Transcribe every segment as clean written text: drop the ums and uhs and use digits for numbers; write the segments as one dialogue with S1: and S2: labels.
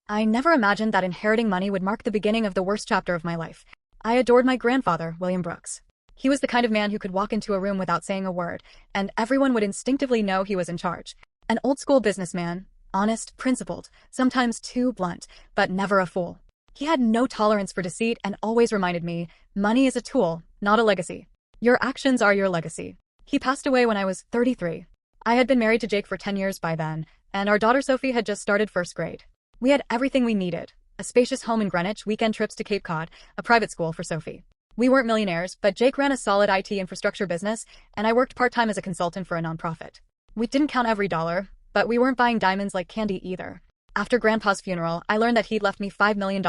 S1: I never imagined that inheriting money would mark the beginning of the worst chapter of my life. I adored my grandfather, William Brooks. He was the kind of man who could walk into a room without saying a word, and everyone would instinctively know he was in charge. An old-school businessman, honest, principled, sometimes too blunt, but never a fool. He had no tolerance for deceit and always reminded me, money is a tool, not a legacy. Your actions are your legacy. He passed away when I was 33. I had been married to Jake for 10 years by then, and our daughter Sophie had just started first grade. We had everything we needed: a spacious home in Greenwich, weekend trips to Cape Cod, a private school for Sophie. We weren't millionaires, but Jake ran a solid IT infrastructure business, and I worked part-time as a consultant for a nonprofit. We didn't count every dollar, but we weren't buying diamonds like candy either. After Grandpa's funeral, I learned that he'd left me $5 million,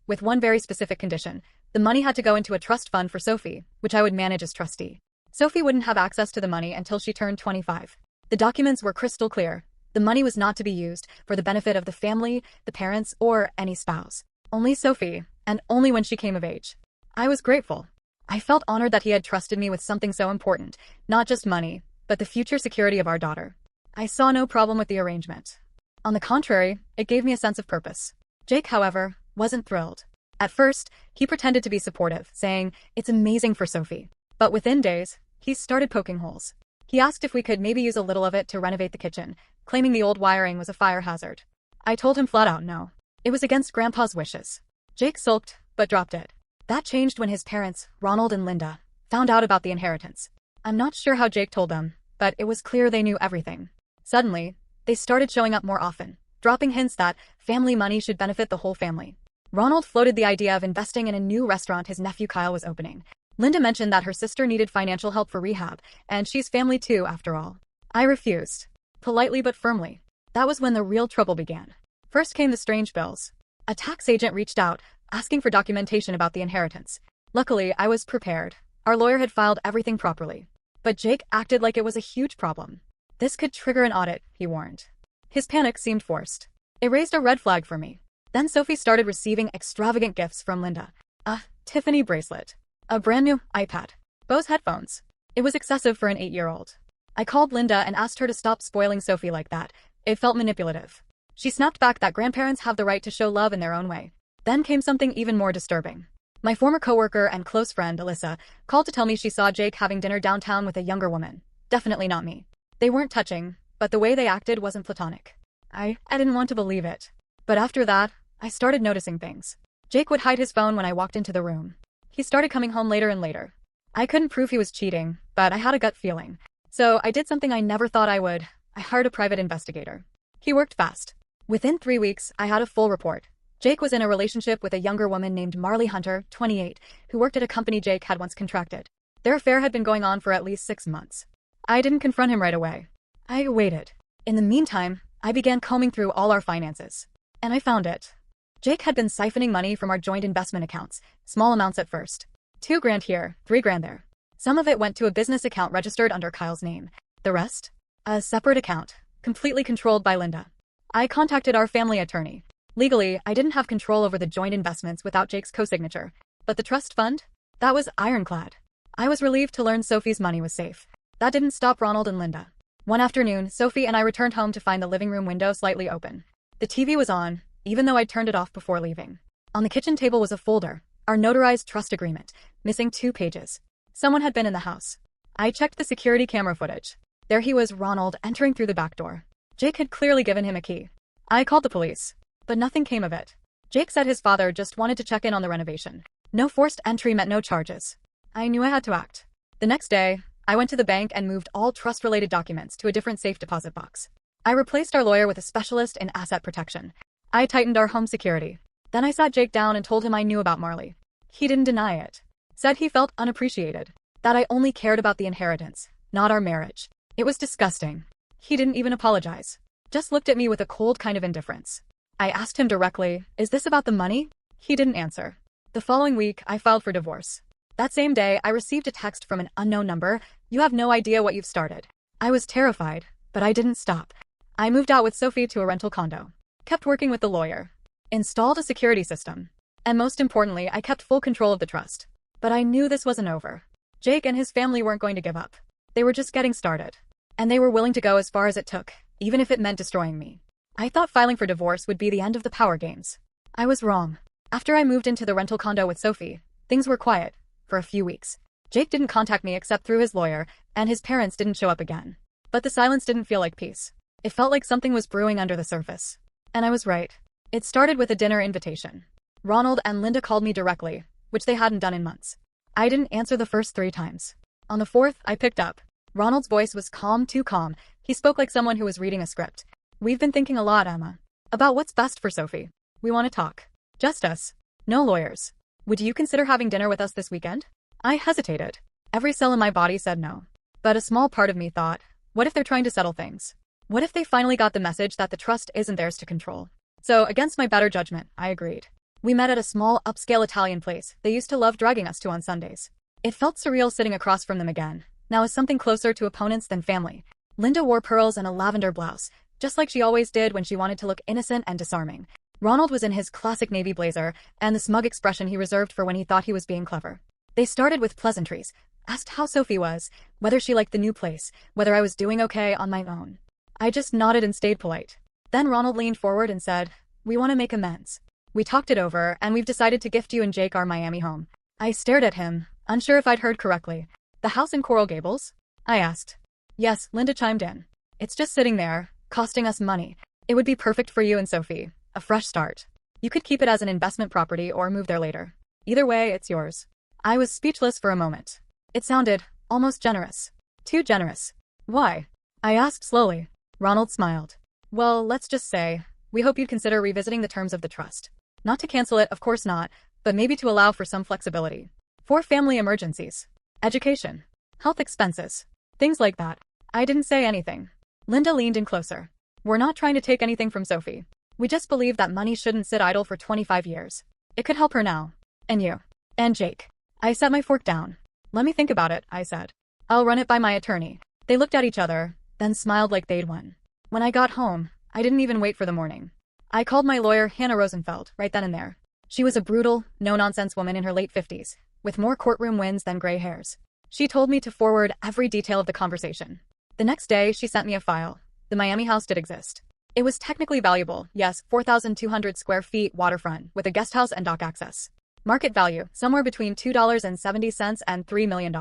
S1: with one very specific condition. The money had to go into a trust fund for Sophie, which I would manage as trustee. Sophie wouldn't have access to the money until she turned 25. The documents were crystal clear. The money was not to be used for the benefit of the family, the parents, or any spouse. Only Sophie, and only when she came of age. I was grateful. I felt honored that he had trusted me with something so important, not just money, but the future security of our daughter. I saw no problem with the arrangement. On the contrary, it gave me a sense of purpose. Jake, however, wasn't thrilled. At first, he pretended to be supportive, saying, "It's amazing for Sophie." But within days, he started poking holes. He asked if we could maybe use a little of it to renovate the kitchen, claiming the old wiring was a fire hazard. I told him flat out no. It was against Grandpa's wishes. Jake sulked, but dropped it. That changed when his parents, Ronald and Linda, found out about the inheritance. I'm not sure how Jake told them, but it was clear they knew everything. Suddenly, they started showing up more often, dropping hints that family money should benefit the whole family. Ronald floated the idea of investing in a new restaurant his nephew Kyle was opening. Linda mentioned that her sister needed financial help for rehab, and she's family too, after all. I refused. Politely but firmly. That was when the real trouble began. First came the strange bills. A tax agent reached out, asking for documentation about the inheritance. Luckily, I was prepared. Our lawyer had filed everything properly. But Jake acted like it was a huge problem. This could trigger an audit, he warned. His panic seemed forced. It raised a red flag for me. Then Sophie started receiving extravagant gifts from Linda. A Tiffany bracelet. A brand new iPad. Bose headphones. It was excessive for an 8-year-old. I called Linda and asked her to stop spoiling Sophie like that. It felt manipulative. She snapped back that grandparents have the right to show love in their own way. Then came something even more disturbing. My former coworker and close friend, Alyssa, called to tell me she saw Jake having dinner downtown with a younger woman. Definitely not me. They weren't touching, but the way they acted wasn't platonic. I didn't want to believe it. But after that, I started noticing things. Jake would hide his phone when I walked into the room. He started coming home later and later. I couldn't prove he was cheating, but I had a gut feeling. So I did something I never thought I would. I hired a private investigator. He worked fast. Within 3 weeks, I had a full report. Jake was in a relationship with a younger woman named Marley Hunter, 28, who worked at a company Jake had once contracted. Their affair had been going on for at least 6 months. I didn't confront him right away. I waited. In the meantime, I began combing through all our finances. And I found it. Jake had been siphoning money from our joint investment accounts, small amounts at first. $2,000 here, $3,000 there. Some of it went to a business account registered under Kyle's name. The rest? A separate account, completely controlled by Linda. I contacted our family attorney. Legally, I didn't have control over the joint investments without Jake's co-signature. But the trust fund? That was ironclad. I was relieved to learn Sophie's money was safe. That didn't stop Ronald and Linda. One afternoon, Sophie and I returned home to find the living room window slightly open. The TV was on, even though I'd turned it off before leaving. On the kitchen table was a folder, our notarized trust agreement, missing 2 pages. Someone had been in the house. I checked the security camera footage. There he was, Ronald, entering through the back door. Jake had clearly given him a key. I called the police, but nothing came of it. Jake said his father just wanted to check in on the renovation. No forced entry meant no charges. I knew I had to act. The next day, I went to the bank and moved all trust-related documents to a different safe deposit box. I replaced our lawyer with a specialist in asset protection. I tightened our home security. Then I sat Jake down and told him I knew about Marley. He didn't deny it. Said he felt unappreciated. That I only cared about the inheritance, not our marriage. It was disgusting. He didn't even apologize. Just looked at me with a cold kind of indifference. I asked him directly, "Is this about the money?" He didn't answer. The following week, I filed for divorce. That same day, I received a text from an unknown number. "You have no idea what you've started." I was terrified, but I didn't stop. I moved out with Sophie to a rental condo. Kept working with the lawyer. Installed a security system. And most importantly, I kept full control of the trust. But I knew this wasn't over. Jake and his family weren't going to give up. They were just getting started. And they were willing to go as far as it took, even if it meant destroying me. I thought filing for divorce would be the end of the power games. I was wrong. After I moved into the rental condo with Sophie, things were quiet for a few weeks. Jake didn't contact me except through his lawyer, and his parents didn't show up again. But the silence didn't feel like peace. It felt like something was brewing under the surface. And I was right. It started with a dinner invitation. Ronald and Linda called me directly, which they hadn't done in months. I didn't answer the first 3 times. On the 4th, I picked up. Ronald's voice was calm, too calm. He spoke like someone who was reading a script. "We've been thinking a lot, Emma. About what's best for Sophie. We want to talk. Just us. No lawyers. Would you consider having dinner with us this weekend?" I hesitated. Every cell in my body said no. But a small part of me thought, what if they're trying to settle things? What if they finally got the message that the trust isn't theirs to control? So, against my better judgment, I agreed. We met at a small, upscale Italian place they used to love dragging us to on Sundays. It felt surreal sitting across from them again, now as something closer to opponents than family. Linda wore pearls and a lavender blouse, just like she always did when she wanted to look innocent and disarming. Ronald was in his classic navy blazer, and the smug expression he reserved for when he thought he was being clever. They started with pleasantries, asked how Sophie was, whether she liked the new place, whether I was doing okay on my own. I just nodded and stayed polite. Then Ronald leaned forward and said, "We want to make amends. We talked it over, and we've decided to gift you and Jake our Miami home." I stared at him, unsure if I'd heard correctly. "The house in Coral Gables?" I asked. "Yes," Linda chimed in. "It's just sitting there, costing us money. It would be perfect for you and Sophie. A fresh start. You could keep it as an investment property or move there later. Either way, it's yours." I was speechless for a moment. It sounded almost generous. Too generous. "Why?" I asked slowly. Ronald smiled. "Well, let's just say, we hope you'd consider revisiting the terms of the trust. Not to cancel it, of course not, but maybe to allow for some flexibility. For family emergencies. Education. Health expenses. Things like that." I didn't say anything. Linda leaned in closer. "We're not trying to take anything from Sophie. We just believe that money shouldn't sit idle for 25 years. It could help her now. And you. And Jake." I set my fork down. "Let me think about it," I said. "I'll run it by my attorney." They looked at each other, then smiled like they'd won. When I got home, I didn't even wait for the morning. I called my lawyer, Hannah Rosenfeld, right then and there. She was a brutal, no-nonsense woman in her late 50s, with more courtroom wins than gray hairs. She told me to forward every detail of the conversation. The next day, she sent me a file. The Miami house did exist. It was technically valuable, yes, 4,200 square feet waterfront, with a guest house and dock access. Market value, somewhere between $2.70 and $3 million.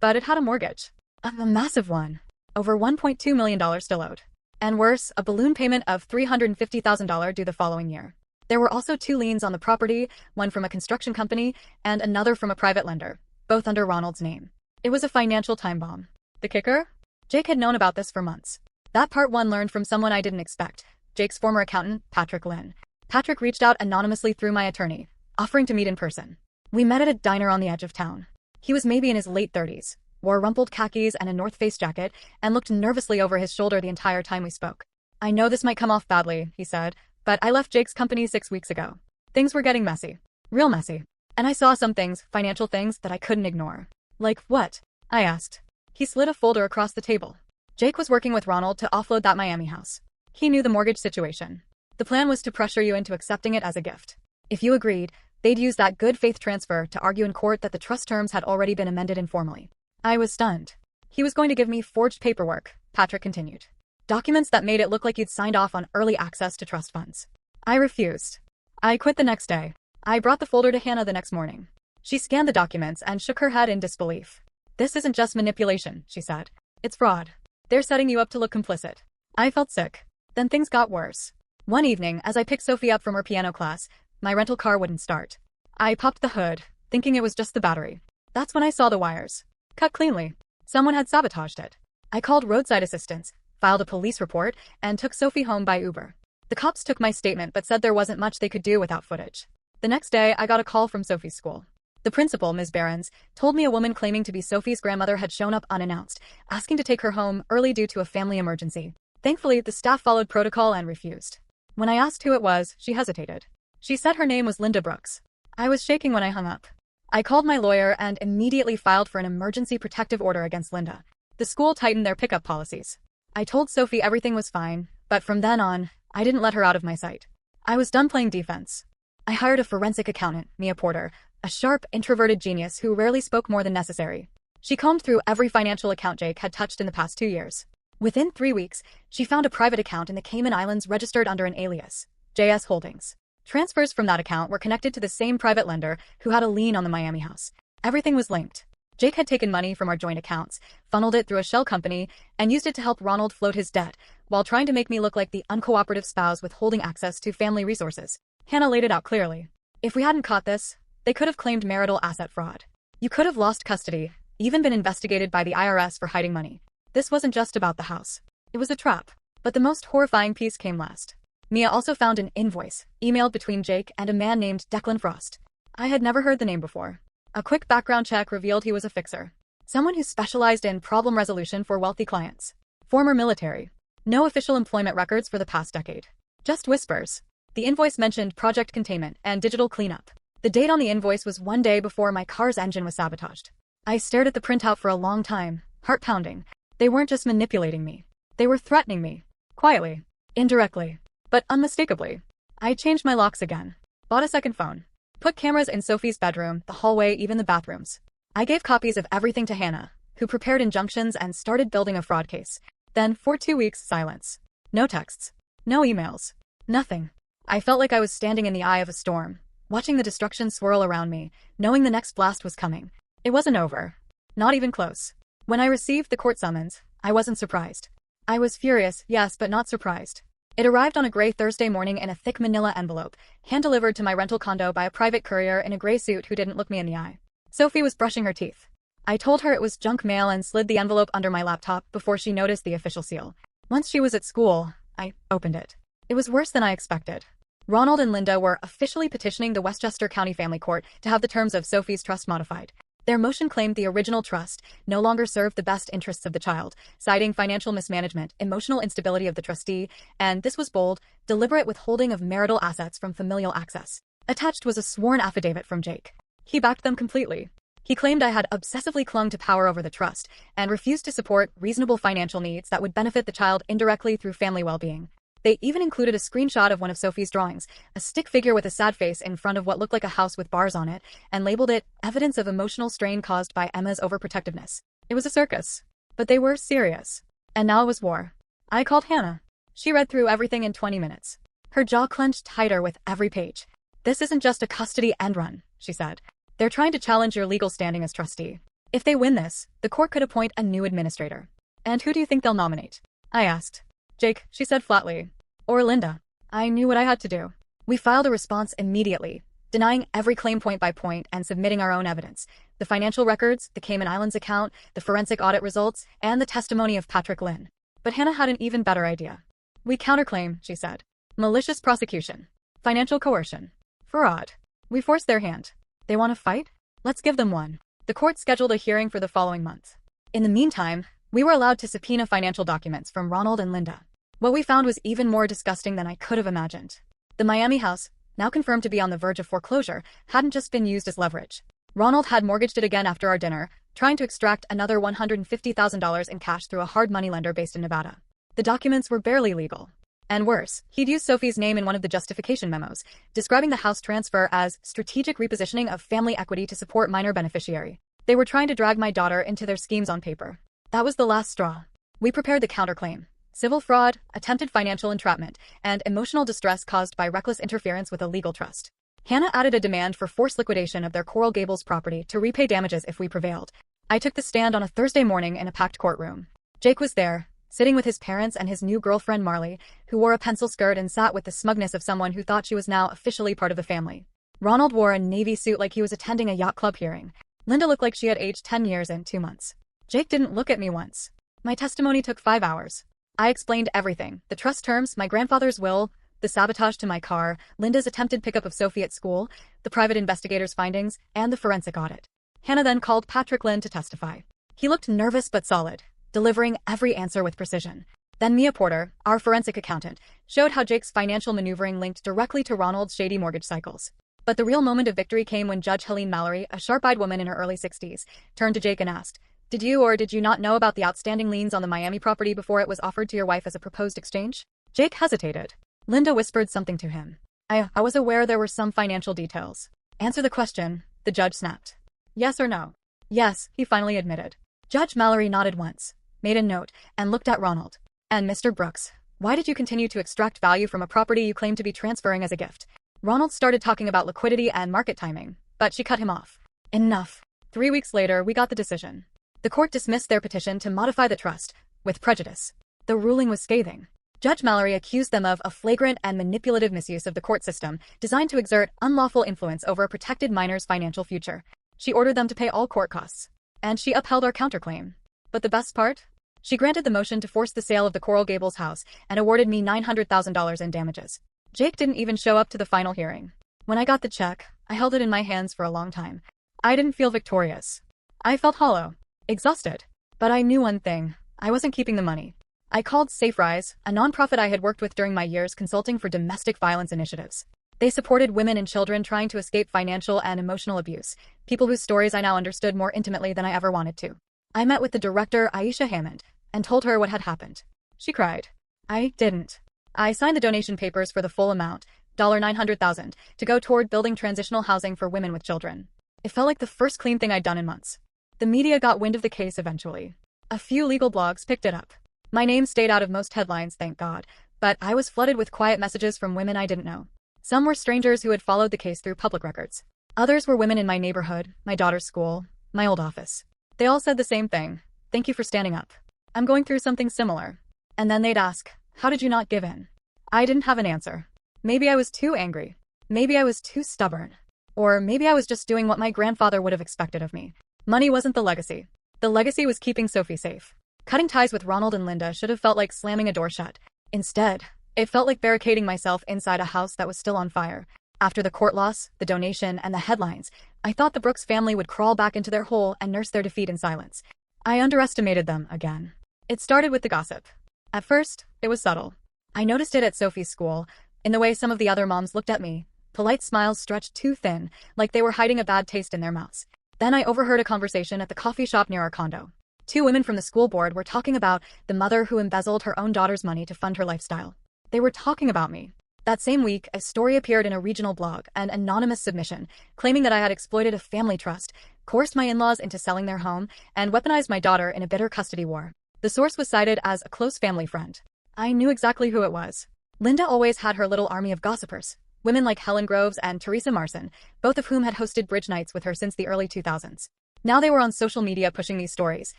S1: But it had a mortgage. A massive one. Over $1.2 million still owed. And worse, a balloon payment of $350,000 due the following year. There were also 2 liens on the property, one from a construction company and another from a private lender, both under Ronald's name. It was a financial time bomb. The kicker? Jake had known about this for months. That part one learned from someone I didn't expect, Jake's former accountant, Patrick Lynn. Patrick reached out anonymously through my attorney, offering to meet in person. We met at a diner on the edge of town. He was maybe in his late 30s, wore rumpled khakis and a North Face jacket, and looked nervously over his shoulder the entire time we spoke. "I know this might come off badly," he said, "but I left Jake's company 6 weeks ago. Things were getting messy. Real messy. And I saw some things, financial things, that I couldn't ignore." "Like what?" I asked. He slid a folder across the table. "Jake was working with Ronald to offload that Miami house. He knew the mortgage situation. The plan was to pressure you into accepting it as a gift. If you agreed, they'd use that good faith transfer to argue in court that the trust terms had already been amended informally." I was stunned. "He was going to give me forged paperwork," Patrick continued. "Documents that made it look like you'd signed off on early access to trust funds." I refused. I quit the next day. I brought the folder to Hannah the next morning. She scanned the documents and shook her head in disbelief. "This isn't just manipulation," she said. "It's fraud. They're setting you up to look complicit." I felt sick. Then things got worse. One evening, as I picked Sophie up from her piano class, my rental car wouldn't start. I popped the hood, thinking it was just the battery. That's when I saw the wires. Cut cleanly. Someone had sabotaged it. I called roadside assistance, filed a police report, and took Sophie home by Uber. The cops took my statement but said there wasn't much they could do without footage. The next day, I got a call from Sophie's school. The principal, Ms. Behrens, told me a woman claiming to be Sophie's grandmother had shown up unannounced, asking to take her home early due to a family emergency. Thankfully, the staff followed protocol and refused. When I asked who it was, she hesitated. She said her name was Linda Brooks. I was shaking when I hung up. I called my lawyer and immediately filed for an emergency protective order against Linda. The school tightened their pickup policies. I told Sophie everything was fine, but from then on, I didn't let her out of my sight. I was done playing defense. I hired a forensic accountant, Mia Porter, a sharp, introverted genius who rarely spoke more than necessary. She combed through every financial account Jake had touched in the past 2 years. Within 3 weeks, she found a private account in the Cayman Islands registered under an alias, JS Holdings. Transfers from that account were connected to the same private lender who had a lien on the Miami house. Everything was linked. Jake had taken money from our joint accounts, funneled it through a shell company, and used it to help Ronald float his debt, while trying to make me look like the uncooperative spouse withholding access to family resources. Hannah laid it out clearly. If we hadn't caught this, they could have claimed marital asset fraud. You could have lost custody, even been investigated by the IRS for hiding money. This wasn't just about the house. It was a trap. But the most horrifying piece came last. Mia also found an invoice, emailed between Jake and a man named Declan Frost. I had never heard the name before. A quick background check revealed he was a fixer. Someone who specialized in problem resolution for wealthy clients. Former military. No official employment records for the past decade. Just whispers. The invoice mentioned project containment and digital cleanup. The date on the invoice was one day before my car's engine was sabotaged. I stared at the printout for a long time, heart pounding. They weren't just manipulating me. They were threatening me. Quietly. Indirectly. But unmistakably. I changed my locks again. Bought a second phone. Put cameras in Sophie's bedroom, the hallway, even the bathrooms. I gave copies of everything to Hannah, who prepared injunctions and started building a fraud case. Then, for 2 weeks, silence. No texts. No emails. Nothing. I felt like I was standing in the eye of a storm, watching the destruction swirl around me, knowing the next blast was coming. It wasn't over. Not even close. When I received the court summons, I wasn't surprised. I was furious, yes, but not surprised. It arrived on a gray Thursday morning in a thick manila envelope, hand-delivered to my rental condo by a private courier in a gray suit who didn't look me in the eye. Sophie was brushing her teeth. I told her it was junk mail and slid the envelope under my laptop before she noticed the official seal. Once she was at school, I opened it. It was worse than I expected. Ronald and Linda were officially petitioning the Westchester County Family Court to have the terms of Sophie's trust modified. Their motion claimed the original trust no longer served the best interests of the child, citing financial mismanagement, emotional instability of the trustee, and, this was bold, deliberate withholding of marital assets from familial access. Attached was a sworn affidavit from Jake. He backed them completely. He claimed I had obsessively clung to power over the trust and refused to support reasonable financial needs that would benefit the child indirectly through family well-being. They even included a screenshot of one of Sophie's drawings, a stick figure with a sad face in front of what looked like a house with bars on it, and labeled it evidence of emotional strain caused by Emma's overprotectiveness. It was a circus. But they were serious. And now it was war. I called Hannah. She read through everything in 20 minutes. Her jaw clenched tighter with every page. This isn't just a custody end run, she said. They're trying to challenge your legal standing as trustee. If they win this, the court could appoint a new administrator. And who do you think they'll nominate? I asked. Jake, she said flatly. Or Linda. I knew what I had to do. We filed a response immediately, denying every claim point by point and submitting our own evidence. The financial records, the Cayman Islands account, the forensic audit results, and the testimony of Patrick Lynn. But Hannah had an even better idea. We counterclaim, she said. Malicious prosecution. Financial coercion. Fraud. We forced their hand. They want to fight? Let's give them one. The court scheduled a hearing for the following month. In the meantime, we were allowed to subpoena financial documents from Ronald and Linda. What we found was even more disgusting than I could have imagined. The Miami house, now confirmed to be on the verge of foreclosure, hadn't just been used as leverage. Ronald had mortgaged it again after our dinner, trying to extract another $150,000 in cash through a hard money lender based in Nevada. The documents were barely legal. And worse, he'd used Sophie's name in one of the justification memos, describing the house transfer as strategic repositioning of family equity to support minor beneficiary. They were trying to drag my daughter into their schemes on paper. That was the last straw. We prepared the counterclaim. Civil fraud, attempted financial entrapment, and emotional distress caused by reckless interference with a legal trust. Hannah added a demand for forced liquidation of their Coral Gables property to repay damages if we prevailed. I took the stand on a Thursday morning in a packed courtroom. Jake was there, sitting with his parents and his new girlfriend Marley, who wore a pencil skirt and sat with the smugness of someone who thought she was now officially part of the family. Ronald wore a navy suit like he was attending a yacht club hearing. Linda looked like she had aged 10 years and 2 months. Jake didn't look at me once. My testimony took 5 hours. I explained everything, the trust terms, my grandfather's will, the sabotage to my car, Linda's attempted pickup of Sophie at school, the private investigator's findings, and the forensic audit. Hannah then called Patrick Lynn to testify. He looked nervous but solid, delivering every answer with precision. Then Mia Porter, our forensic accountant, showed how Jake's financial maneuvering linked directly to Ronald's shady mortgage cycles. But the real moment of victory came when Judge Helene Mallory, a sharp-eyed woman in her early 60s, turned to Jake and asked, "Did you or did you not know about the outstanding liens on the Miami property before it was offered to your wife as a proposed exchange?" Jake hesitated. Linda whispered something to him. I was aware there were some financial details. "Answer the question," the judge snapped. "Yes or no?" "Yes," he finally admitted. Judge Mallory nodded once, made a note, and looked at Ronald. And Mr. Brooks, why did you continue to extract value from a property you claimed to be transferring as a gift? Ronald started talking about liquidity and market timing, but she cut him off. Enough. 3 weeks later, we got the decision. The court dismissed their petition to modify the trust, with prejudice. The ruling was scathing. Judge Mallory accused them of a flagrant and manipulative misuse of the court system designed to exert unlawful influence over a protected minor's financial future. She ordered them to pay all court costs. And she upheld our counterclaim. But the best part? She granted the motion to force the sale of the Coral Gables house and awarded me $900,000 in damages. Jake didn't even show up to the final hearing. When I got the check, I held it in my hands for a long time. I didn't feel victorious. I felt hollow, exhausted. But I knew one thing. I wasn't keeping the money. I called SafeRise, a nonprofit I had worked with during my years consulting for domestic violence initiatives. They supported women and children trying to escape financial and emotional abuse, people whose stories I now understood more intimately than I ever wanted to. I met with the director, Aisha Hammond, and told her what had happened. She cried. I didn't. I signed the donation papers for the full amount, $900,000, to go toward building transitional housing for women with children. It felt like the first clean thing I'd done in months. The media got wind of the case eventually. A few legal blogs picked it up. My name stayed out of most headlines, thank God, but I was flooded with quiet messages from women I didn't know. Some were strangers who had followed the case through public records. Others were women in my neighborhood, my daughter's school, my old office. They all said the same thing. Thank you for standing up. I'm going through something similar. And then they'd ask, how did you not give in? I didn't have an answer. Maybe I was too angry. Maybe I was too stubborn. Or maybe I was just doing what my grandfather would have expected of me. Money wasn't the legacy. The legacy was keeping Sophie safe. Cutting ties with Ronald and Linda should have felt like slamming a door shut. Instead, it felt like barricading myself inside a house that was still on fire. After the court loss, the donation, and the headlines, I thought the Brooks family would crawl back into their hole and nurse their defeat in silence. I underestimated them again. It started with the gossip. At first, it was subtle. I noticed it at Sophie's school, in the way some of the other moms looked at me, polite smiles stretched too thin, like they were hiding a bad taste in their mouths. Then I overheard a conversation at the coffee shop near our condo. 2 women from the school board were talking about the mother who embezzled her own daughter's money to fund her lifestyle. They were talking about me. That same week, a story appeared in a regional blog, an anonymous submission, claiming that I had exploited a family trust, coerced my in-laws into selling their home, and weaponized my daughter in a bitter custody war. The source was cited as a close family friend. I knew exactly who it was. Linda always had her little army of gossipers, women like Helen Groves and Teresa Marson, both of whom had hosted bridge nights with her since the early 2000s. Now they were on social media pushing these stories,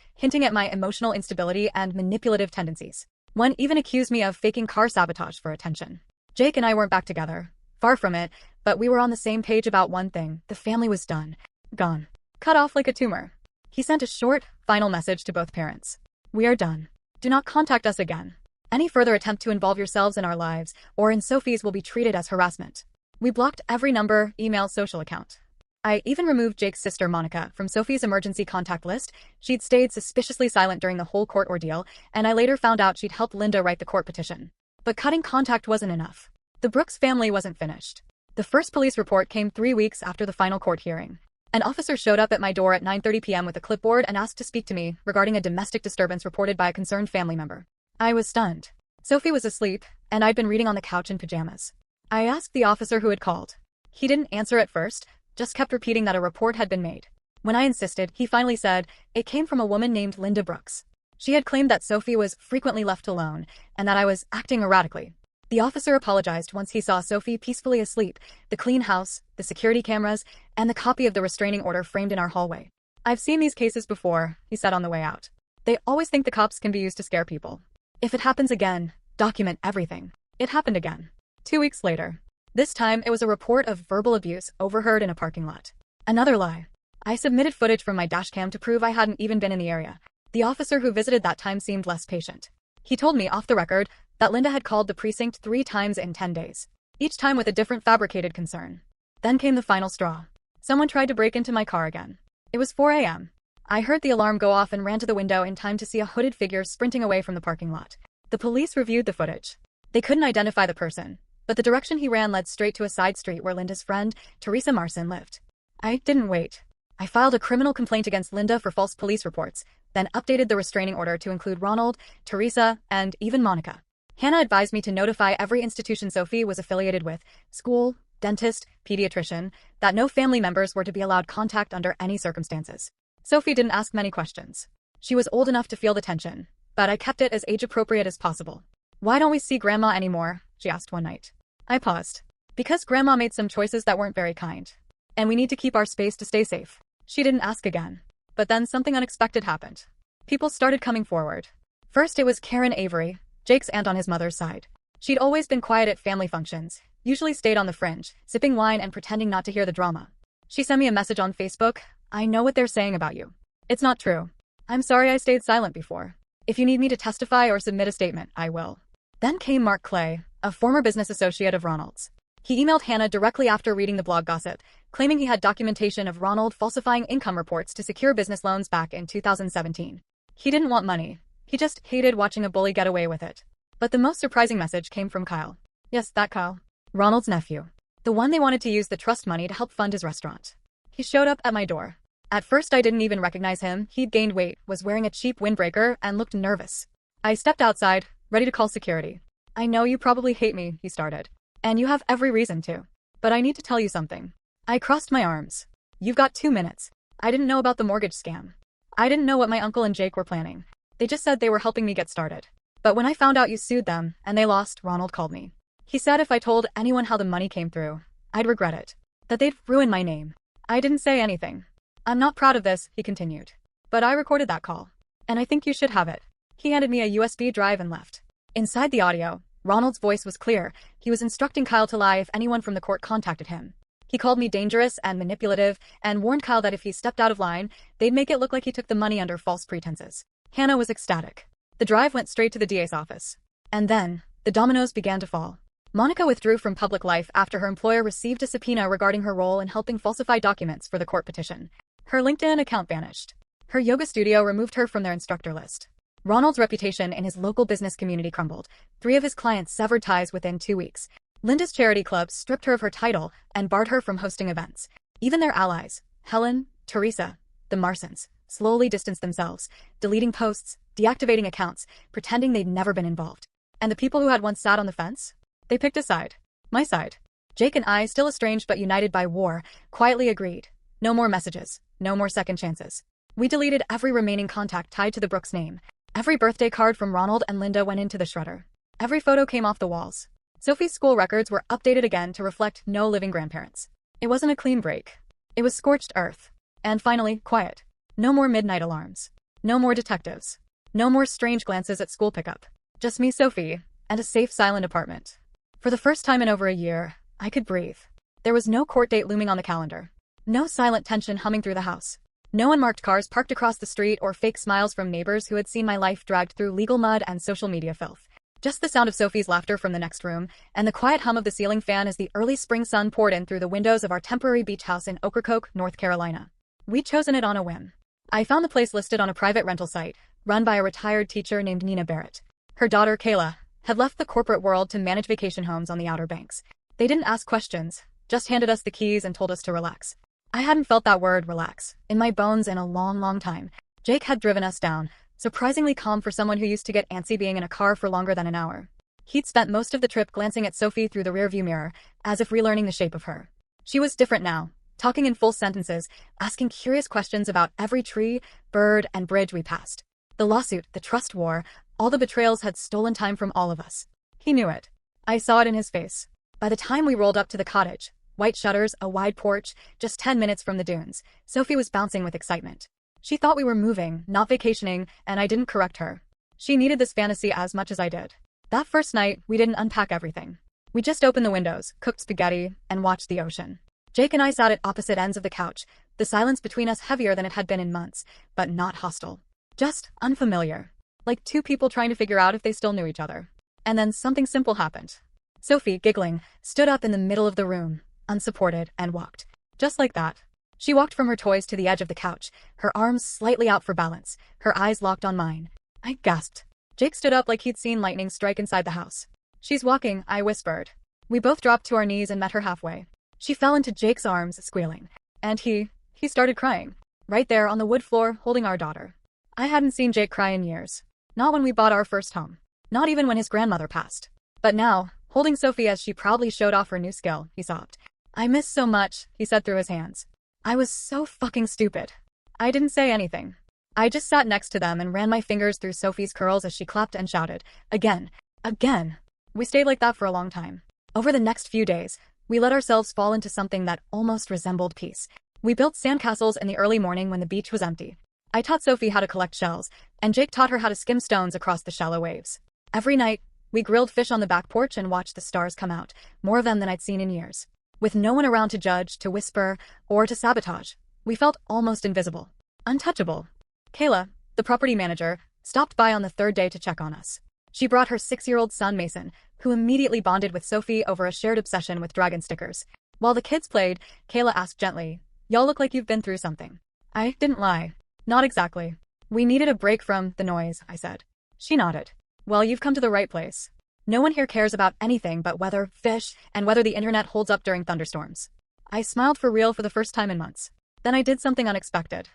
S1: hinting at my emotional instability and manipulative tendencies. One even accused me of faking car sabotage for attention. Jake and I weren't back together. Far from it, but we were on the same page about one thing: the family was done. Gone. Cut off like a tumor. He sent a short, final message to both parents. We are done. Do not contact us again. Any further attempt to involve yourselves in our lives, or in Sophie's, will be treated as harassment. We blocked every number, email, social account. I even removed Jake's sister Monica from Sophie's emergency contact list. She'd stayed suspiciously silent during the whole court ordeal, and I later found out she'd helped Linda write the court petition. But cutting contact wasn't enough. The Brooks family wasn't finished. The first police report came 3 weeks after the final court hearing. An officer showed up at my door at 9:30 p.m. with a clipboard and asked to speak to me regarding a domestic disturbance reported by a concerned family member. I was stunned. Sophie was asleep, and I'd been reading on the couch in pajamas. I asked the officer who had called. He didn't answer at first, just kept repeating that a report had been made. When I insisted, he finally said it came from a woman named Linda Brooks. She had claimed that Sophie was frequently left alone, and that I was acting erratically. The officer apologized once he saw Sophie peacefully asleep, the clean house, the security cameras, and the copy of the restraining order framed in our hallway. I've seen these cases before, he said on the way out. They always think the cops can be used to scare people. If it happens again, document everything. It happened again. 2 weeks later. This time, it was a report of verbal abuse overheard in a parking lot. Another lie. I submitted footage from my dashcam to prove I hadn't even been in the area. The officer who visited that time seemed less patient. He told me off the record that Linda had called the precinct 3 times in 10 days, each time with a different fabricated concern. Then came the final straw. Someone tried to break into my car again. It was 4 a.m. I heard the alarm go off and ran to the window in time to see a hooded figure sprinting away from the parking lot. The police reviewed the footage. They couldn't identify the person, but the direction he ran led straight to a side street where Linda's friend, Teresa Marson, lived. I didn't wait. I filed a criminal complaint against Linda for false police reports, then updated the restraining order to include Ronald, Teresa, and even Monica. Hannah advised me to notify every institution Sophie was affiliated with, school, dentist, pediatrician, that no family members were to be allowed contact under any circumstances. Sophie didn't ask many questions. She was old enough to feel the tension, but I kept it as age-appropriate as possible. "Why don't we see Grandma anymore?" she asked one night. I paused. "Because Grandma made some choices that weren't very kind. And we need to keep our space to stay safe." She didn't ask again. But then something unexpected happened. People started coming forward. First it was Karen Avery, Jake's aunt on his mother's side. She'd always been quiet at family functions, usually stayed on the fringe, sipping wine and pretending not to hear the drama. She sent me a message on Facebook. "I know what they're saying about you. It's not true. I'm sorry I stayed silent before. If you need me to testify or submit a statement, I will." Then came Mark Clay, a former business associate of Ronald's. He emailed Hannah directly after reading the blog gossip, claiming he had documentation of Ronald falsifying income reports to secure business loans back in 2017. He didn't want money. He just hated watching a bully get away with it. But the most surprising message came from Kyle. Yes, that Kyle. Ronald's nephew. The one they wanted to use the trust money to help fund his restaurant. He showed up at my door. At first I didn't even recognize him. He'd gained weight, was wearing a cheap windbreaker, and looked nervous. I stepped outside, ready to call security. "I know you probably hate me," he started. "And you have every reason to. But I need to tell you something." I crossed my arms. "You've got 2 minutes. I didn't know about the mortgage scam. I didn't know what my uncle and Jake were planning. They just said they were helping me get started. But when I found out you sued them, and they lost, Ronald called me. He said if I told anyone how the money came through, I'd regret it. That they'd ruin my name." I didn't say anything. "I'm not proud of this," he continued. "But I recorded that call. And I think you should have it." He handed me a USB drive and left. Inside the audio, Ronald's voice was clear. He was instructing Kyle to lie if anyone from the court contacted him. He called me dangerous and manipulative, and warned Kyle that if he stepped out of line, they'd make it look like he took the money under false pretenses. Hannah was ecstatic. The drive went straight to the DA's office. And then, the dominoes began to fall. Monica withdrew from public life after her employer received a subpoena regarding her role in helping falsify documents for the court petition. Her LinkedIn account vanished. Her yoga studio removed her from their instructor list. Ronald's reputation in his local business community crumbled. 3 of his clients severed ties within 2 weeks. Linda's charity club stripped her of her title and barred her from hosting events. Even their allies, Helen, Teresa, the Marsons, slowly distanced themselves, deleting posts, deactivating accounts, pretending they'd never been involved. And the people who had once sat on the fence? They picked a side. My side. Jake and I, still estranged but united by war, quietly agreed. No more messages. No more second chances. We deleted every remaining contact tied to the Brooks name. Every birthday card from Ronald and Linda went into the shredder. Every photo came off the walls. Sophie's school records were updated again to reflect no living grandparents. It wasn't a clean break. It was scorched earth. And finally, quiet. No more midnight alarms. No more detectives. No more strange glances at school pickup. Just me, Sophie, and a safe, silent apartment. For the first time in over a year, I could breathe. There was no court date looming on the calendar. No silent tension humming through the house. No unmarked cars parked across the street or fake smiles from neighbors who had seen my life dragged through legal mud and social media filth. Just the sound of Sophie's laughter from the next room, and the quiet hum of the ceiling fan as the early spring sun poured in through the windows of our temporary beach house in Ocracoke, North Carolina. We'd chosen it on a whim. I found the place listed on a private rental site, run by a retired teacher named Nina Barrett. Her daughter, Kayla, had left the corporate world to manage vacation homes on the Outer Banks. They didn't ask questions, just handed us the keys and told us to relax. I hadn't felt that word, relax, in my bones in a long, long time. Jake had driven us down, surprisingly calm for someone who used to get antsy being in a car for longer than an hour. He'd spent most of the trip glancing at Sophie through the rearview mirror, as if relearning the shape of her. She was different now, talking in full sentences, asking curious questions about every tree, bird, and bridge we passed. The lawsuit, the trust war, all the betrayals had stolen time from all of us. He knew it. I saw it in his face. By the time we rolled up to the cottage, white shutters, a wide porch, just 10 minutes from the dunes, Sophie was bouncing with excitement. She thought we were moving, not vacationing, and I didn't correct her. She needed this fantasy as much as I did. That first night, we didn't unpack everything. We just opened the windows, cooked spaghetti, and watched the ocean. Jake and I sat at opposite ends of the couch, the silence between us heavier than it had been in months, but not hostile. Just unfamiliar. Like 2 people trying to figure out if they still knew each other. And then something simple happened. Sophie, giggling, stood up in the middle of the room, unsupported, and walked. Just like that. She walked from her toys to the edge of the couch, her arms slightly out for balance, her eyes locked on mine. I gasped. Jake stood up like he'd seen lightning strike inside the house. She's walking, I whispered. We both dropped to our knees and met her halfway. She fell into Jake's arms, squealing. And he started crying. Right there on the wood floor, holding our daughter. I hadn't seen Jake cry in years. Not when we bought our first home. Not even when his grandmother passed. But now, holding Sophie as she proudly showed off her new skill, he sobbed. I miss so much, he said through his hands. I was so fucking stupid. I didn't say anything. I just sat next to them and ran my fingers through Sophie's curls as she clapped and shouted, "Again! Again!" We stayed like that for a long time. Over the next few days, we let ourselves fall into something that almost resembled peace. We built sandcastles in the early morning when the beach was empty. I taught Sophie how to collect shells, and Jake taught her how to skim stones across the shallow waves. Every night, we grilled fish on the back porch and watched the stars come out, more of them than I'd seen in years. With no one around to judge, to whisper, or to sabotage, we felt almost invisible. Untouchable. Kayla, the property manager, stopped by on the third day to check on us. She brought her 6-year-old son Mason, who immediately bonded with Sophie over a shared obsession with dragon stickers. While the kids played, Kayla asked gently, "Y'all look like you've been through something." I didn't lie. Not exactly. "We needed a break from the noise," I said. She nodded. "Well, you've come to the right place. No one here cares about anything but weather, fish, and whether the internet holds up during thunderstorms." I smiled for real for the first time in months. Then I did something unexpected.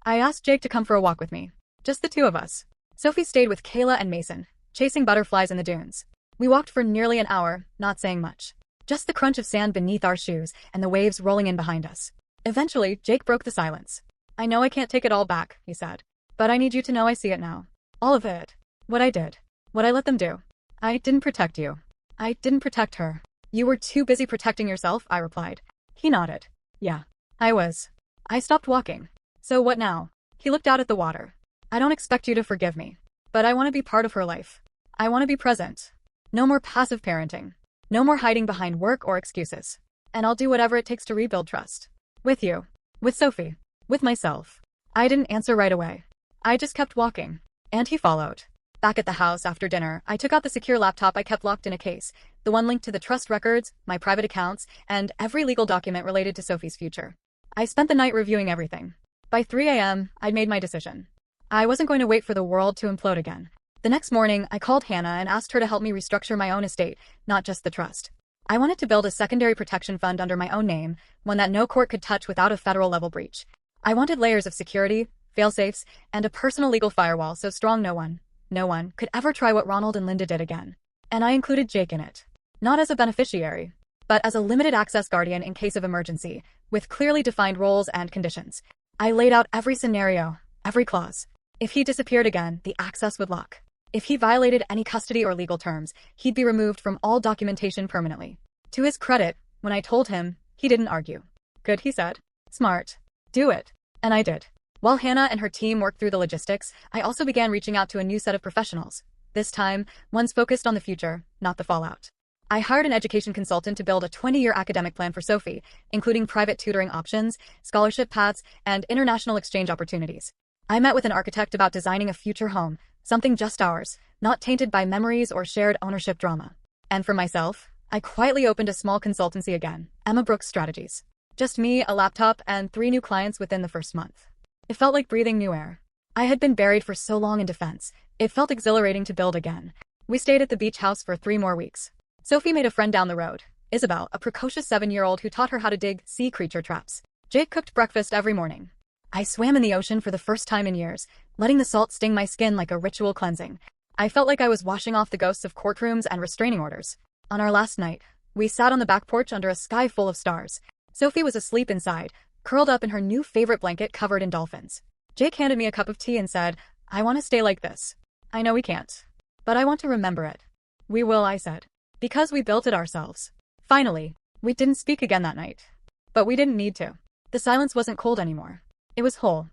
S1: I asked Jake to come for a walk with me. Just the two of us. Sophie stayed with Kayla and Mason, chasing butterflies in the dunes. We walked for nearly an hour, not saying much. Just the crunch of sand beneath our shoes and the waves rolling in behind us. Eventually, Jake broke the silence. "I know I can't take it all back," he said. "But I need you to know I see it now. All of it. What I did. What I let them do. I didn't protect you. I didn't protect her." "You were too busy protecting yourself," I replied. He nodded. "Yeah, I was." I stopped walking. "So what now?" He looked out at the water. "I don't expect you to forgive me. But I want to be part of her life. I want to be present. No more passive parenting. No more hiding behind work or excuses. And I'll do whatever it takes to rebuild trust. With you. With Sophie. With myself." I didn't answer right away. I just kept walking. And he followed. Back at the house after dinner, I took out the secure laptop I kept locked in a case, the one linked to the trust records, my private accounts, and every legal document related to Sophie's future. I spent the night reviewing everything. By 3 a.m., I'd made my decision. I wasn't going to wait for the world to implode again. The next morning, I called Hannah and asked her to help me restructure my own estate, not just the trust. I wanted to build a secondary protection fund under my own name, one that no court could touch without a federal-level breach. I wanted layers of security, fail-safes, and a personal legal firewall so strong no one could ever try what Ronald and Linda did again. And I included Jake in it. Not as a beneficiary, but as a limited access guardian in case of emergency, with clearly defined roles and conditions. I laid out every scenario, every clause. If he disappeared again, the access would lock. If he violated any custody or legal terms, he'd be removed from all documentation permanently. To his credit, when I told him, he didn't argue. "Good," he said. "Smart. Do it." And I did. While Hannah and her team worked through the logistics, I also began reaching out to a new set of professionals. This time, ones focused on the future, not the fallout. I hired an education consultant to build a 20-year academic plan for Sophie, including private tutoring options, scholarship paths, and international exchange opportunities. I met with an architect about designing a future home, something just ours, not tainted by memories or shared ownership drama. And for myself, I quietly opened a small consultancy again, Emma Brooks Strategies. Just me, a laptop, and 3 new clients within the first month. It felt like breathing new air. I had been buried for so long in defense. It felt exhilarating to build again. We stayed at the beach house for 3 more weeks. Sophie made a friend down the road, Isabel, a precocious 7-year-old who taught her how to dig sea creature traps. Jake cooked breakfast every morning. I swam in the ocean for the first time in years, letting the salt sting my skin like a ritual cleansing. I felt like I was washing off the ghosts of courtrooms and restraining orders. On our last night, we sat on the back porch under a sky full of stars. Sophie was asleep inside, curled up in her new favorite blanket covered in dolphins. Jake handed me a cup of tea and said, "I want to stay like this. I know we can't. But I want to remember it." "We will," I said. "Because we built it ourselves." Finally, we didn't speak again that night. But we didn't need to. The silence wasn't cold anymore. It was whole.